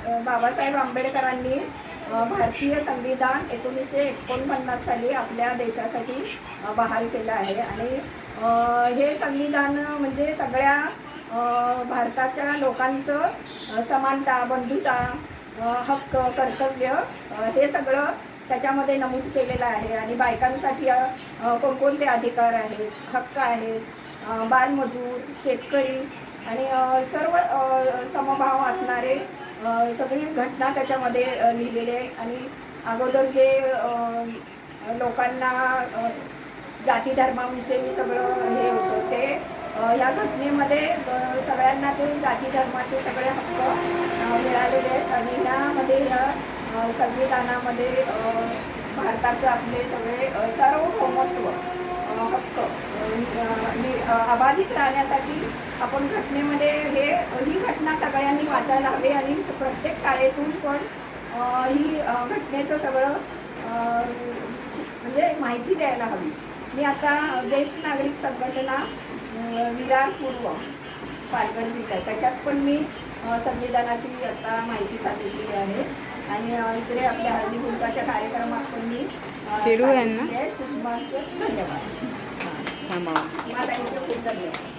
बाबासाहेब आंबेडकरांनी भारतीय संविधान 1949 साली आपल्या देशासाठी बहाल केलं आहे आणि हे संविधान म्हणजे सगळ्या भारताच्या लोकांचं समानता, बंधुता, हक्क, कर्तव्य हे सगळं त्याच्यामध्ये नमूद केलेलं आहे आणि बायकांसाठी कोणकोणते अधिकार आहेत, हक्क आहेत, बालमजूर, शेतकरी आणि सर्व समभाव असणारे सगळी घटना त्याच्यामध्ये लिहिलेली आहे आणि अगोदर जे लोकांना जाती धर्माविषयी सगळं हे होतं ते ह्या घटनेमध्ये सगळ्यांना ते जाती धर्माचे सगळे हक्क मिळालेले आहेत आणि ह्यामध्ये ह्या संविधानामध्ये भारताचे आपले सगळे सार्वभौमत्व हक्क अबाधित राहण्यासाठी आपण घटनेमध्ये ही घटना सगळ्यांनी वाचायला हवी आणि प्रत्येक शाळेतून पण ही घटनेचं सगळं म्हणजे माहिती द्यायला हवी. मी आता ज्येष्ठ नागरिक संघटना विरार पूर्व पालघर जिल्हा त्याच्यात पण मी संविधानाची आता माहिती सांगितलेली आहे आणि इकडे आपल्या हळदी कुंकाच्या कार्यक्रमात पण मी सुषमांचे धन्यवाद. मला खूप धन्यवाद.